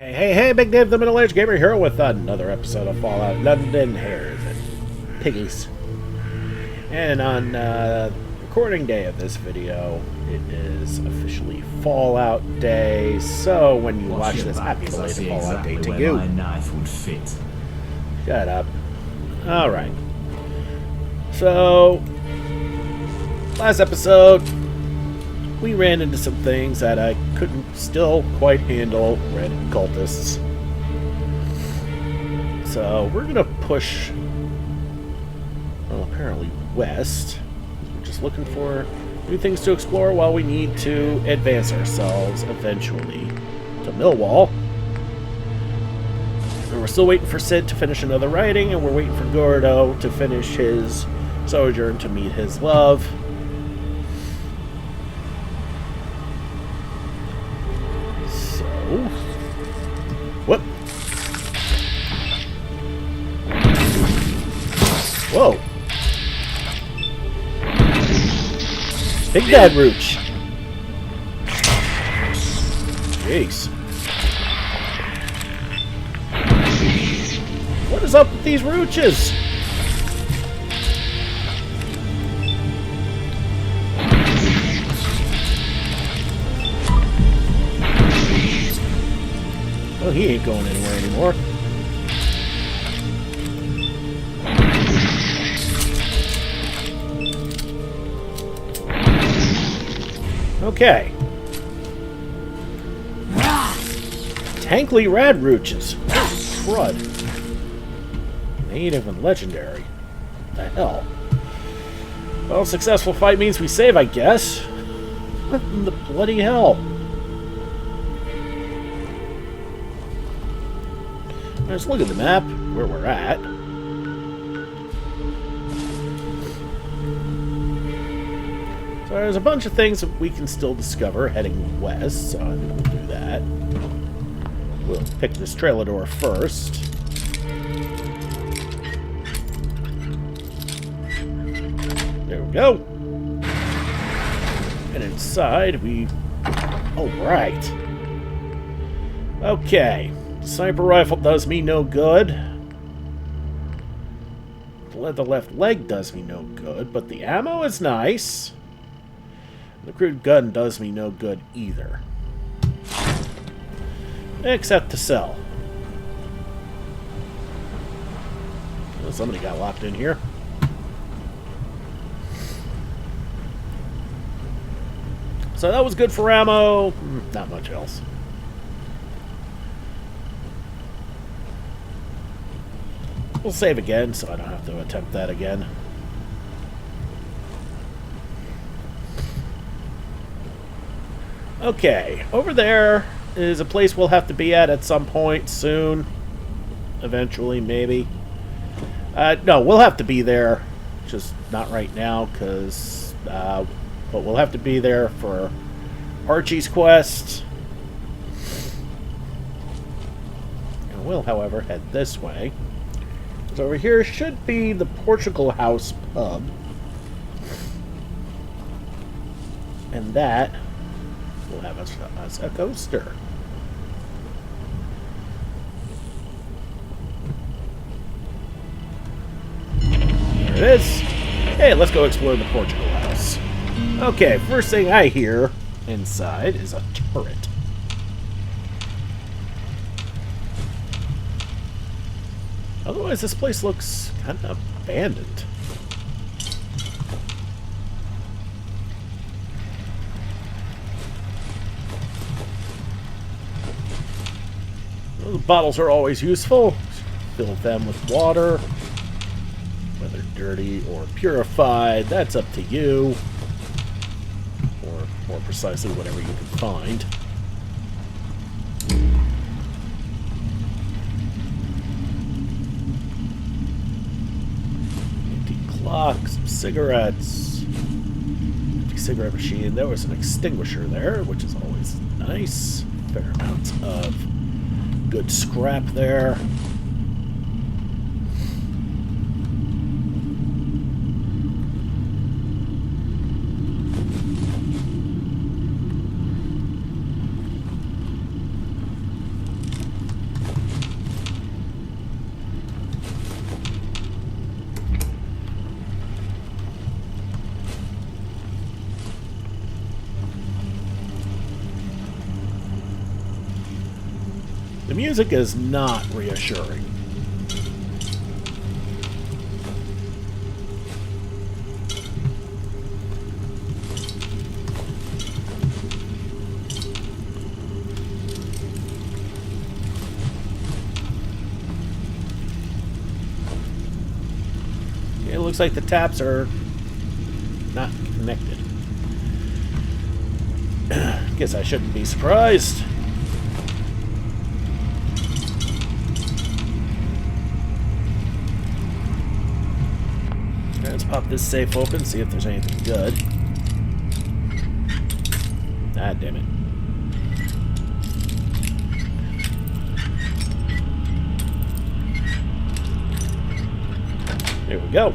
Hey, Big Dave, the middle-aged gamer here with another episode of Fallout London, Hares, and Piggies. And on recording day of this video, it is officially Fallout Day, so when you watch this, happy belated Fallout Day to you. My knife would fit. Shut up. Alright. So, last episode, we ran into some things that I couldn't still quite handle. Red cultists. So we're gonna push, well, apparently west. We're just looking for new things to explore while we need to advance ourselves eventually to Millwall. And we're still waiting for Sid to finish another writing, and we're waiting for Gordo to finish his sojourn to meet his love. Whoop. Whoa. Big Bad Rooch. Jeez. What is up with these rooches? Well, he ain't going anywhere anymore. Okay. Tankly rad rooches. Crud. They ain't even legendary. What the hell? Well, successful fight means we save, I guess. What in the bloody hell? Let's look at the map, where we're at. So there's a bunch of things that we can still discover heading west, so I think we'll do that. We'll pick this trailer door first. There we go. And inside we... Oh, right. Okay. Sniper rifle does me no good. The left leg does me no good, but the ammo is nice. The crude gun does me no good either. Except to sell. Oh, somebody got locked in here. So that was good for ammo. Not much else. We'll save again, so I don't have to attempt that again. Okay, over there is a place we'll have to be at some point soon. Eventually, maybe. No, we'll have to be there. Just not right now, because... but we'll have to be there for Archie's quest. And we'll, however, head this way. So over here should be the Portugal House pub. And that will have us a coaster. There it is. Hey, let's go explore the Portugal House. Okay, first thing I hear inside is a turret. Otherwise, this place looks kind of abandoned. Well, the bottles are always useful. Fill them with water. Whether dirty or purified, that's up to you. Or more precisely, whatever you can find. Clock, some cigarettes, empty cigarette machine. There was an extinguisher there, which is always nice. Fair amounts of good scrap there. The music is not reassuring. It looks like the taps are not connected. Guess I shouldn't be surprised. Let's pop this safe open, see if there's anything good. Ah, damn it. There we go.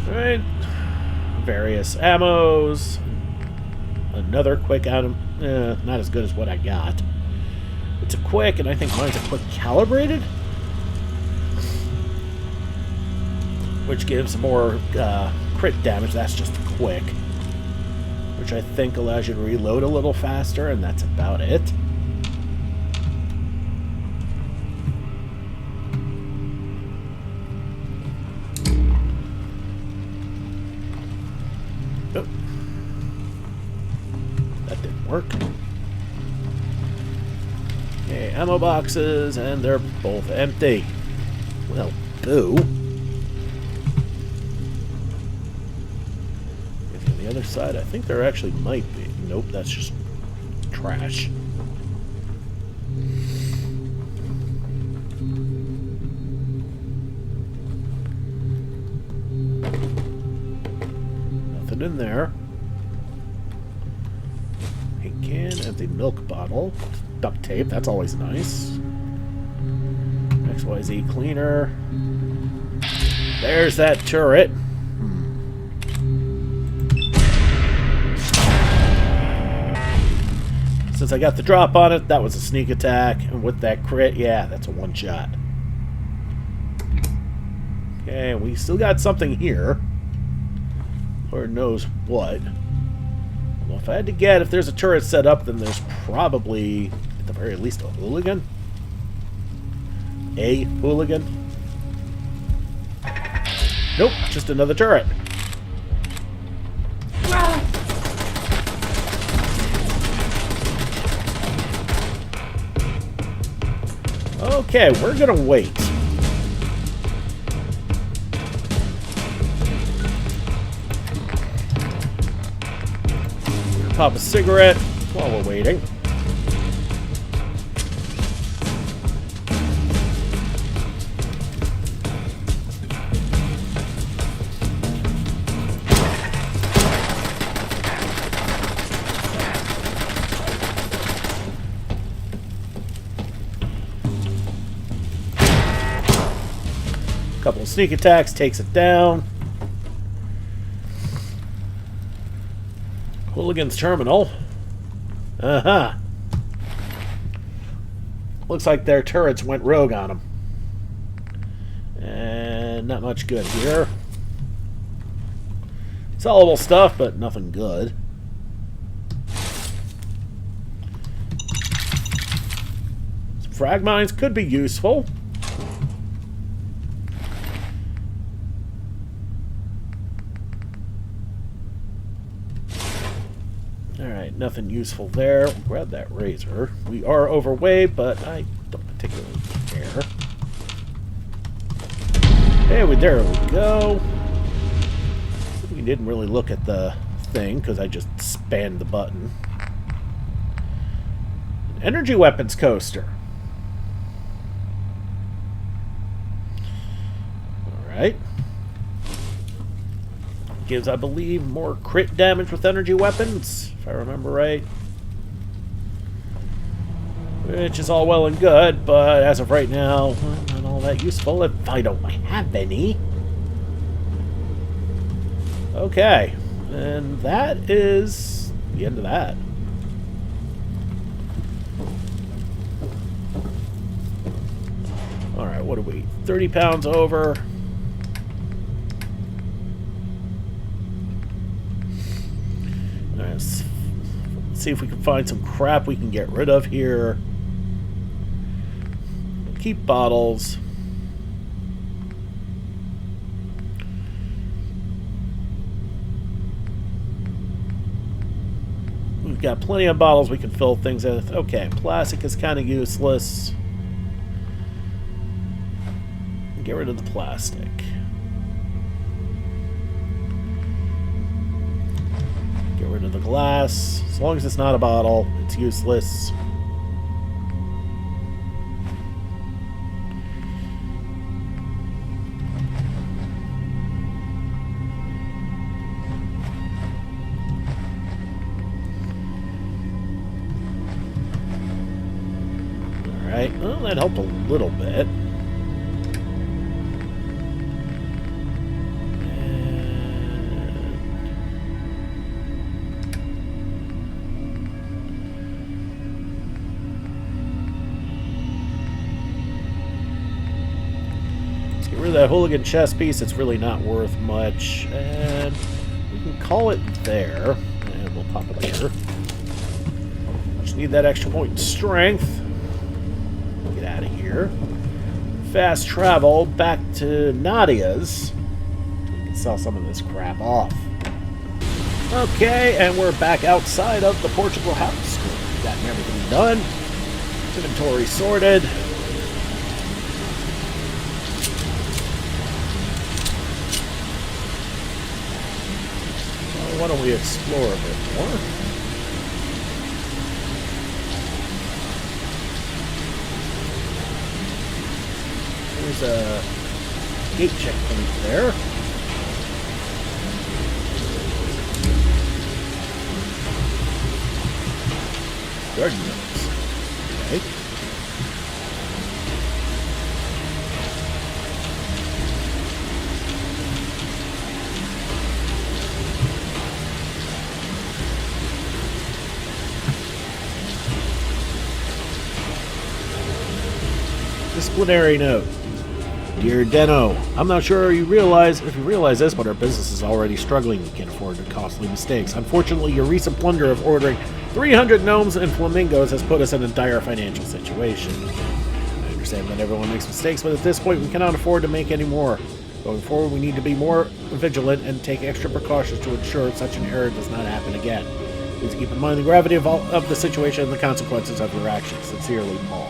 Alright. Various ammos. Another quick item. Not as good as what I got. It's a quick, and I think mine's a quick calibrated, which gives more crit damage. That's just quick, which I think allows you to reload a little faster, and that's about it. Oh. That didn't work. Okay, ammo boxes, and they're both empty. Well, boo. The other side, I think there actually might be. Nope, that's just trash. Nothing in there. Paint can, empty milk bottle, duct tape, that's always nice. XYZ cleaner. There's that turret. Since I got the drop on it, that was a sneak attack. And with that crit, yeah, that's a one-shot. Okay, we still got something here. Lord knows what. Well, if I had to get, if there's a turret set up, then there's probably, at the very least, a hooligan. A hooligan. Nope, just another turret. Okay, we're gonna wait. Pop a cigarette while we're waiting. Couple of sneak attacks, takes it down. Hooligans terminal. Uh-huh. Looks like their turrets went rogue on them. And not much good here. Sellable stuff, but nothing good. Some frag mines could be useful. Alright, nothing useful there. We'll grab that razor. We are overweight, but I don't particularly care. There we go. We didn't really look at the thing, because I just spammed the button. An energy weapons coaster. Alright. Gives, I believe, more crit damage with energy weapons, if I remember right. Which is all well and good, but as of right now, not all that useful if I don't have any. Okay, and that is the end of that. Alright, what are we? 30 pounds over. Let's see if we can find some crap we can get rid of here. keep bottles. We've got plenty of bottles we can fill things in. Okay, plastic is kind of useless. Get rid of the plastic. Get rid of the glass. As long as it's not a bottle, it's useless. Alright, well, that helped a little bit. That hooligan chess piece, it's really not worth much, and we can call it there, and we'll pop it here. Just need that extra point in strength. Get out of here. Fast travel back to Nadia's. We can sell some of this crap off. Okay, and we're back outside of the Portugal house. We've gotten everything done. Inventory sorted. Why don't we explore a bit more? There's a gate checkpoint there. Garden notes. Okay. Disciplinary note. Dear Deno, I'm not sure if you realize this, but our business is already struggling. We can't afford the costly mistakes. Unfortunately, your recent blunder of ordering 300 gnomes and flamingos has put us in a dire financial situation. I understand that everyone makes mistakes, but at this point we cannot afford to make any more. Going forward, we need to be more vigilant and take extra precautions to ensure such an error does not happen again. Please keep in mind the gravity of the situation and the consequences of your actions. Sincerely, Paul.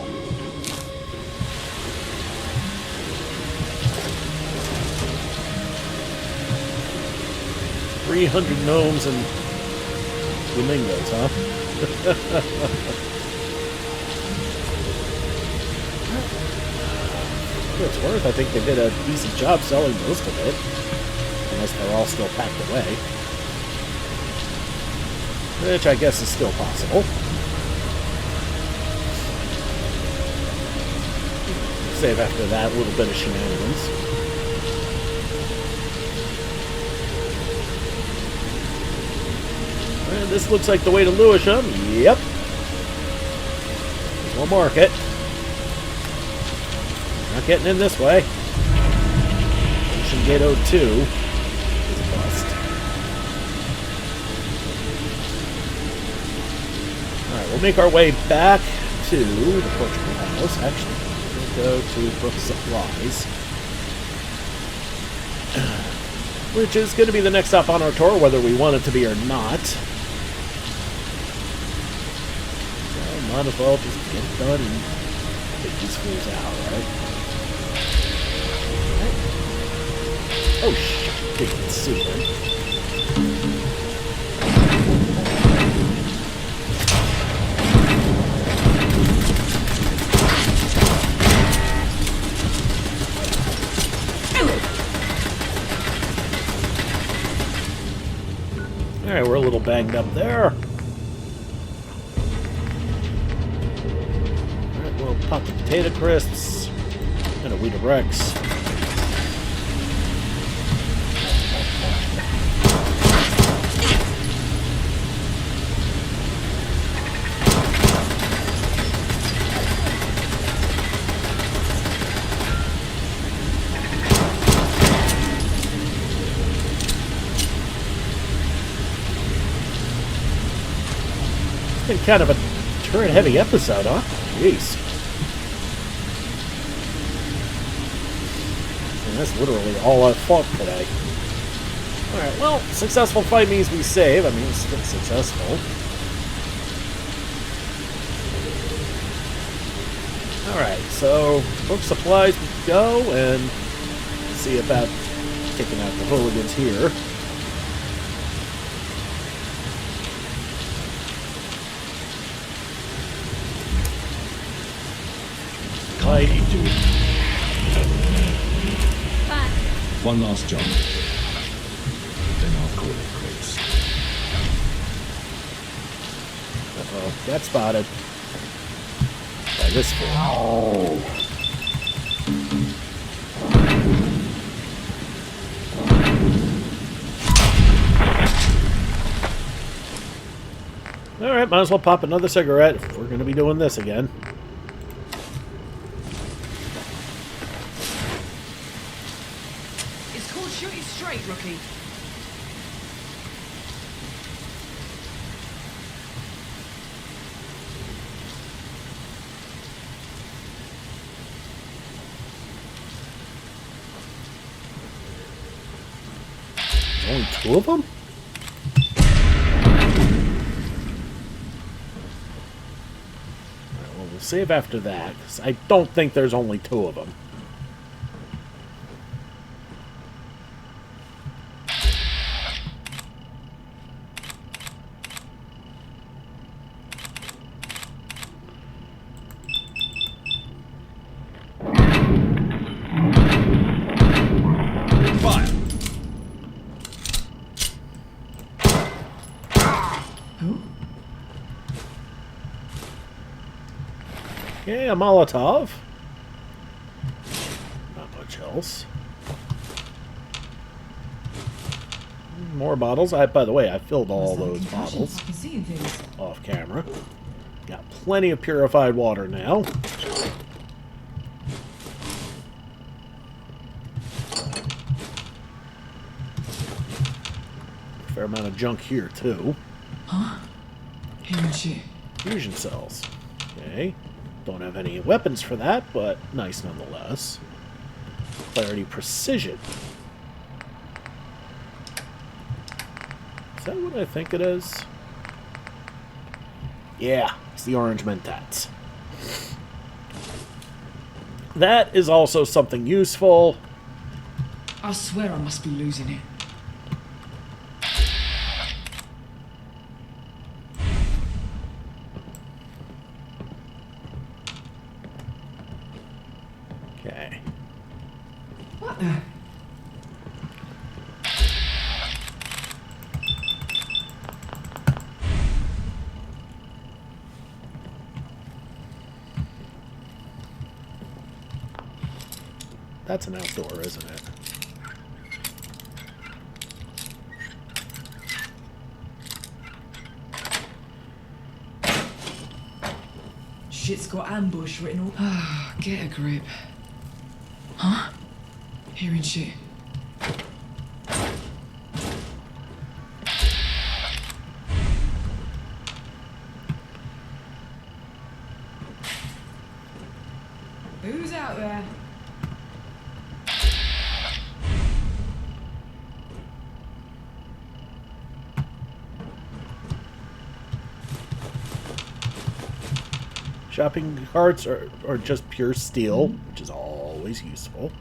300 gnomes and flamingos, huh? For it's worth, I think they did a decent job selling most of it. Unless they're all still packed away. Which I guess is still possible. Save after that a little bit of shenanigans. And this looks like the way to Lewisham. Yep. We'll mark it. Not getting in this way. Ocean Gate 02 is a bust. Alright, we'll make our way back to the Portugal house. Actually, we'll go to Book Supplies. Which is going to be the next stop on our tour, whether we want it to be or not. Might as well just get it done and get these fools out, right? Oh shit, didn't see them. Alright, we're a little banged up there. Pop the potato crisps and a Weetabix Rex. It's been kind of a turret-heavy episode, huh? Jeez. And that's literally all I've fought today. Alright, well, successful fight means we save. I mean, it's still successful. Alright, so book supplies we go, and see about taking out the hooligans here. Like, one last job. Then I'll call it quits. uh-oh, got spotted. By this fool. Oh. Alright, might as well pop another cigarette if we're going to be doing this again. It's called shooting straight, rookie. There's only two of them? We'll save after that, 'cause I don't think there's only two of them. Fire! Okay, a Molotov. Not much else. More bottles. By the way, I filled all those bottles off camera. Got plenty of purified water now. Fair amount of junk here too. Huh? Human shit. Fusion cells. Okay. Don't have any weapons for that, but nice nonetheless. Clarity precision. Is that what I think it is? Yeah, it's the orange mentats. That is also something useful. I swear I must be losing it. Okay. What the? That's an outdoor, isn't it? Shit's got ambush written all. Ah, get a grip. Huh? Hearing shit. Who's out there? Shopping carts are just pure steel, which is always useful.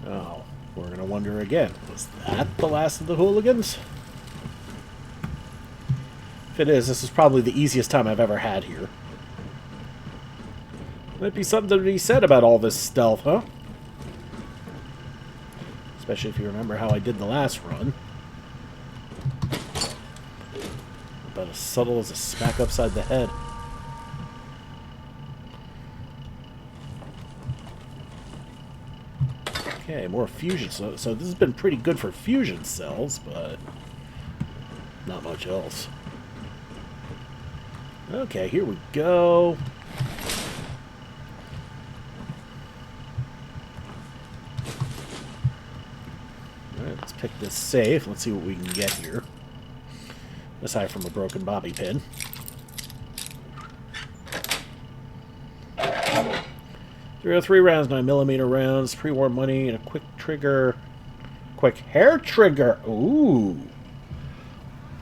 Oh, we're going to wonder again. Was that the last of the hooligans? If it is, this is probably the easiest time I've ever had here. Might be something to be said about all this stealth, huh? Especially if you remember how I did the last run. About as subtle as a smack upside the head. Okay, more fusion. So this has been pretty good for fusion cells, but not much else. Okay, here we go. Alright, let's pick this safe. Let's see what we can get here. Aside from a broken bobby pin. There are 3 rounds, 9mm rounds, pre-war money, and a quick trigger. Quick hair trigger. Ooh.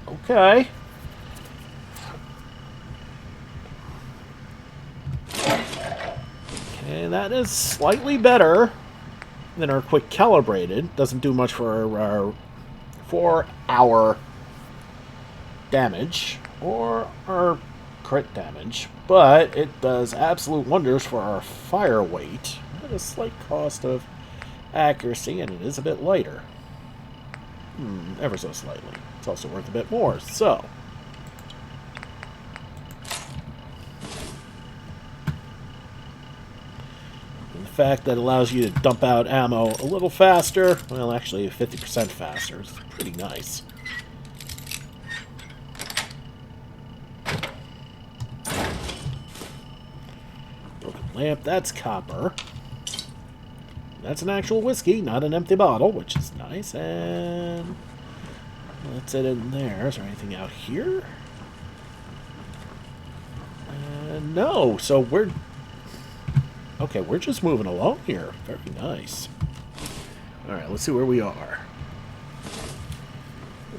Okay. Okay, that is slightly better than our quick calibrated. Doesn't do much for our damage or our crit damage, but it does absolute wonders for our fire weight at a slight cost of accuracy, and it is a bit lighter. Ever so slightly. It's also worth a bit more, so. And the fact that it allows you to dump out ammo a little faster, well, actually 50% faster, is pretty nice. Broken lamp, that's copper. That's an actual whiskey, not an empty bottle, which is nice. And that's it in there. Is there anything out here? No. So we're... Okay, we're just moving along here. Very nice. Alright, let's see where we are.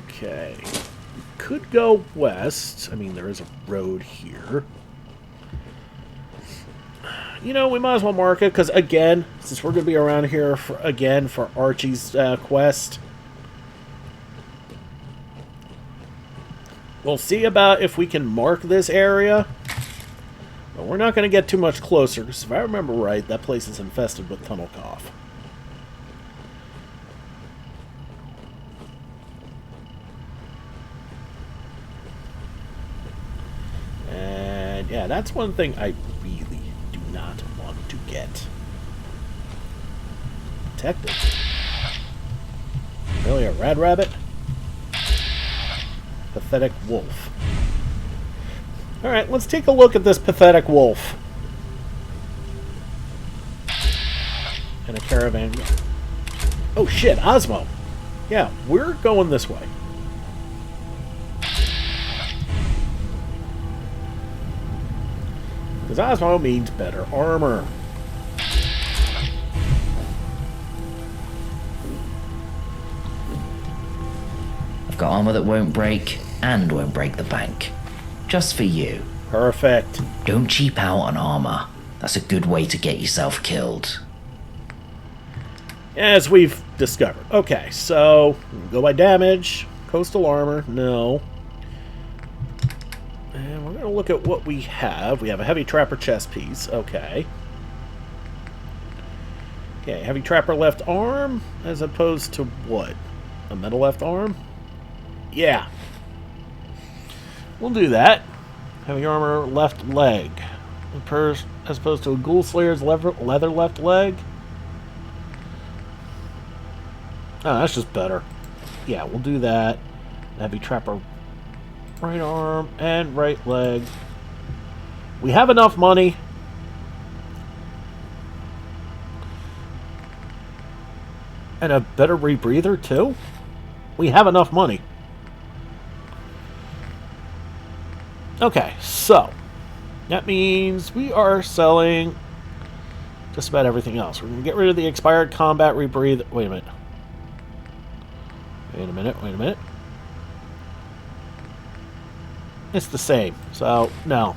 Okay. We could go west. I mean, there is a road here. You know, we might as well mark it, because, again, since we're going to be around here, for Archie's quest, we'll see about if we can mark this area, but we're not going to get too much closer, because if I remember right, that place is infested with tunnel cough. And, yeah, that's one thing I really not want to get. Detective. Really, a red rabbit? Pathetic wolf. Alright, let's take a look at this pathetic wolf. And a caravan. Oh shit, Osmo. Yeah, we're going this way. Because Osmo means better armor. I've got armor that won't break and won't break the bank. Just for you. Perfect. Don't cheap out on armor. That's a good way to get yourself killed. As we've discovered. Okay, so go by damage. Coastal armor, no. And we're going to look at what we have. We have a heavy trapper chest piece. Okay. Okay, heavy trapper left arm as opposed to what? A metal left arm? Yeah. We'll do that. Heavy armor left leg. As opposed to a ghoul slayer's leather left leg. Oh, that's just better. Yeah, we'll do that. Heavy trapper right arm and right leg. We have enough money. And a better rebreather, too? We have enough money. Okay, so that means we are selling just about everything else. We're going to get rid of the expired combat rebreather. Wait a minute. Wait a minute, wait a minute. It's the same, so no.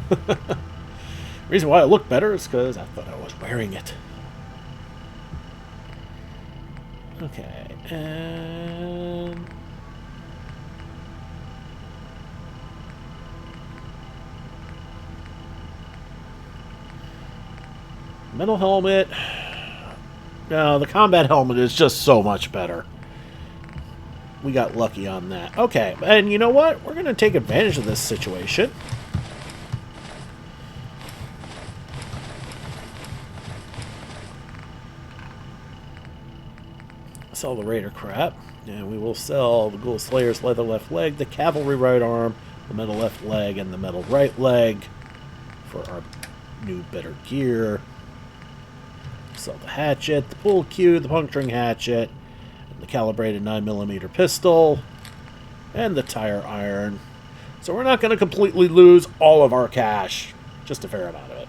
The reason why it looked better is because I thought I was wearing it. Okay, and... metal helmet. No, the combat helmet is just so much better. We got lucky on that. Okay, and you know what? We're going to take advantage of this situation. Sell the Raider crap. And we will sell the Ghoul Slayer's leather left leg, the Cavalry right arm, the metal left leg, and the metal right leg for our new, better gear. Sell the hatchet, the pull cue, the puncturing hatchet, and the calibrated 9mm pistol, and the tire iron. So we're not going to completely lose all of our cash, just a fair amount of it.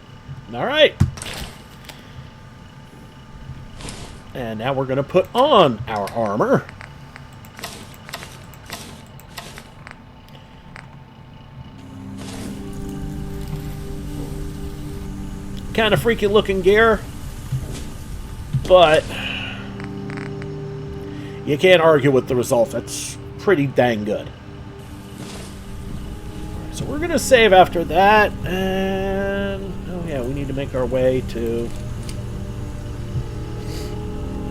Alright. And now we're going to put on our armor. Kind of freaky looking gear, but you can't argue with the result. It's pretty dang good. So we're going to save after that, and oh yeah, we need to make our way to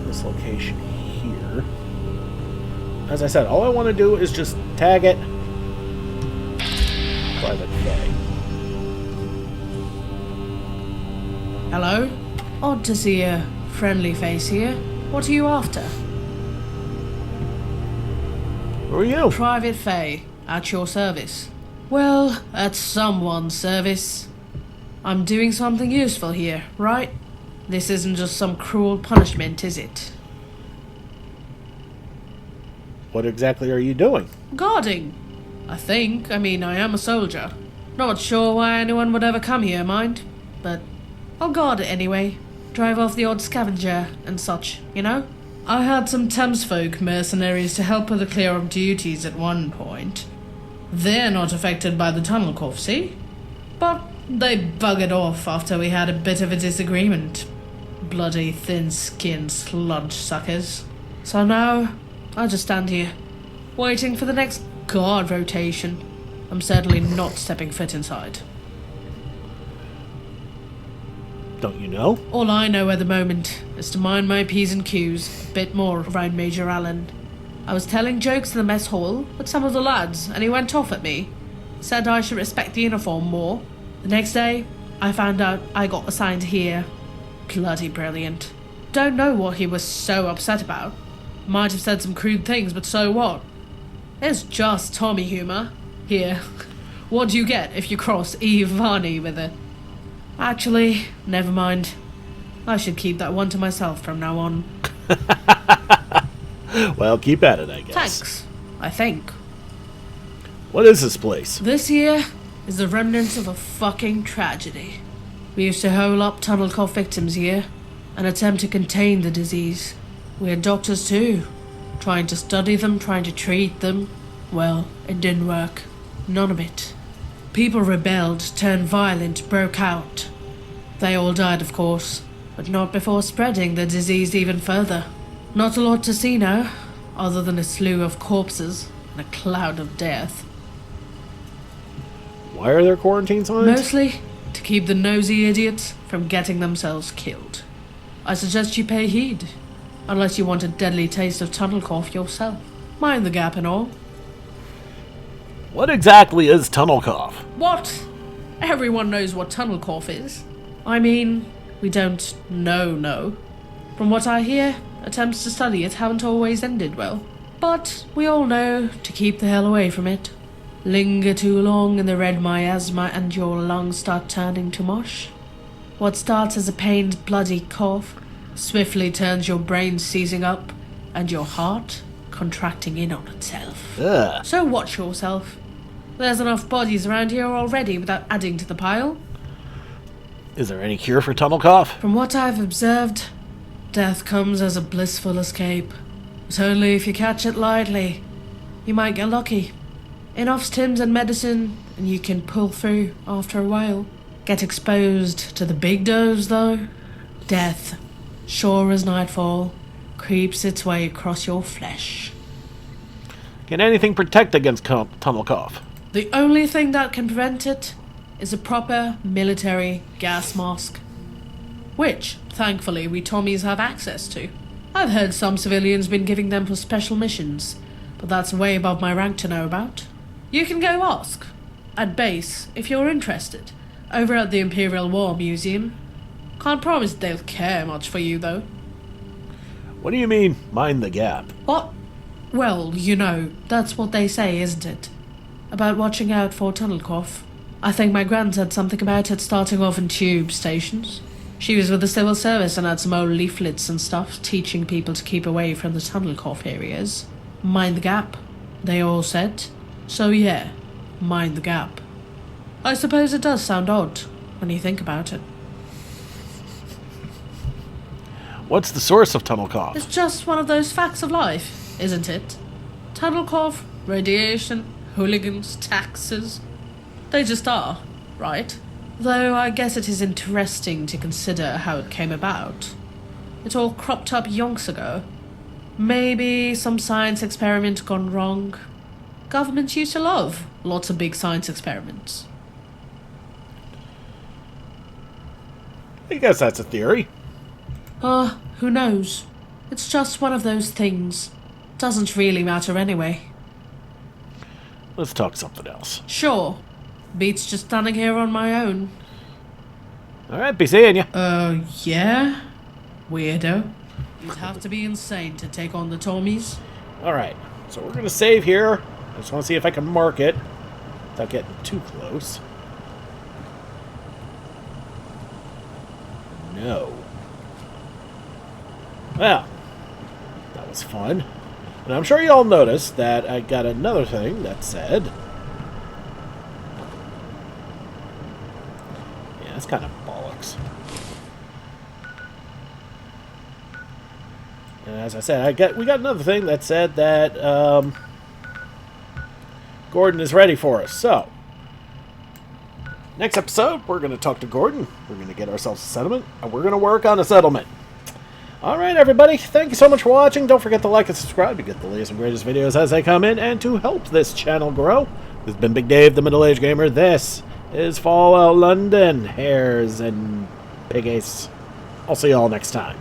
this location here. As I said, all I want to do is just tag it Private Bay. Hello? Odd to see a friendly face here. What are you after? Who are you? Private Faye, at your service. Well, at someone's service. I'm doing something useful here, right? This isn't just some cruel punishment, is it? What exactly are you doing? Guarding. I think. I mean, I am a soldier. Not sure why anyone would ever come here, mind. But I'll guard it anyway. Drive off the odd scavenger and such, you know? I had some Thamesfolk mercenaries to help with the clear-up duties at one point. They're not affected by the tunnel cough, see? But they buggered off after we had a bit of a disagreement. Bloody thin-skinned sludge suckers. So now, I just stand here, waiting for the next guard rotation. I'm certainly not stepping foot inside. Don't you know? All I know at the moment is to mind my P's and Q's a bit more around Major Allen. I was telling jokes in the mess hall with some of the lads, and he went off at me. Said I should respect the uniform more. The next day, I found out I got assigned here. Bloody brilliant. Don't know what he was so upset about. Might have said some crude things, but so what? It's just Tommy humor. Here, what do you get if you cross Eve Varney with it? Actually, never mind. I should keep that one to myself from now on. Well, keep at it, I guess. Thanks, I think. What is this place? This here is the remnants of a fucking tragedy. We used to hole up tunnel cough victims here and attempt to contain the disease. We had doctors too, trying to study them, trying to treat them. Well, it didn't work. None of it. People rebelled, turned violent, broke out. They all died, of course, but not before spreading the disease even further. Not a lot to see now, other than a slew of corpses and a cloud of death. Why are there quarantine signs? Mostly to keep the nosy idiots from getting themselves killed. I suggest you pay heed, unless you want a deadly taste of tunnel cough yourself. Mind the gap and all. What exactly is tunnel cough? What? Everyone knows what tunnel cough is. I mean, we don't know. From what I hear, attempts to study it haven't always ended well. But we all know to keep the hell away from it. Linger too long in the red miasma and your lungs start turning to mush. What starts as a pained, bloody cough swiftly turns your brain seizing up and your heart contracting in on itself. Ugh. So watch yourself. There's enough bodies around here already without adding to the pile. Is there any cure for tunnel cough? From what I've observed, death comes as a blissful escape. But only if you catch it lightly. You might get lucky. Enough stims and medicine, and you can pull through after a while. Get exposed to the big dose, though. Death, sure as nightfall, creeps its way across your flesh. Can anything protect against tunnel cough? The only thing that can prevent it is a proper military gas mask. Which, thankfully, we Tommies have access to. I've heard some civilians been giving them for special missions, but that's way above my rank to know about. You can go ask, at base, if you're interested, over at the Imperial War Museum. Can't promise they'll care much for you, though. What do you mean, mind the gap? What? Well, you know, that's what they say, isn't it? About watching out for tunnel cough. I think my gran said something about it starting off in tube stations. She was with the civil service and had some old leaflets and stuff teaching people to keep away from the tunnel cough areas. Mind the gap, they all said. So yeah, mind the gap. I suppose it does sound odd when you think about it. What's the source of tunnel cough? It's just one of those facts of life, isn't it? Tunnel cough, radiation, hooligans, taxes. They just are, right? Though I guess it is interesting to consider how it came about. It all cropped up yonks ago. Maybe some science experiment gone wrong. Governments used to love lots of big science experiments. I guess that's a theory. Who knows? It's just one of those things. Doesn't really matter anyway. Let's talk something else. Sure. Beats just standing here on my own. Alright, be seeing ya. Yeah? Weirdo. You'd have to be insane to take on the Tommies. Alright, so we're gonna save here. I just want to see if I can mark it without getting too close. No. Well, that was fun. And I'm sure you all noticed that I got another thing that said... Yeah, that's kind of bollocks. And as I said, we got another thing that said that Gordon is ready for us. So, next episode, we're going to talk to Gordon. We're going to get ourselves a settlement, and we're going to work on a settlement. Alright, everybody. Thank you so much for watching. Don't forget to like and subscribe to get the latest and greatest videos as they come in, and to help this channel grow. This has been Big Dave, the Middle-Aged Gamer. This is Fallout London, Hares, and Piggies. I'll see you all next time.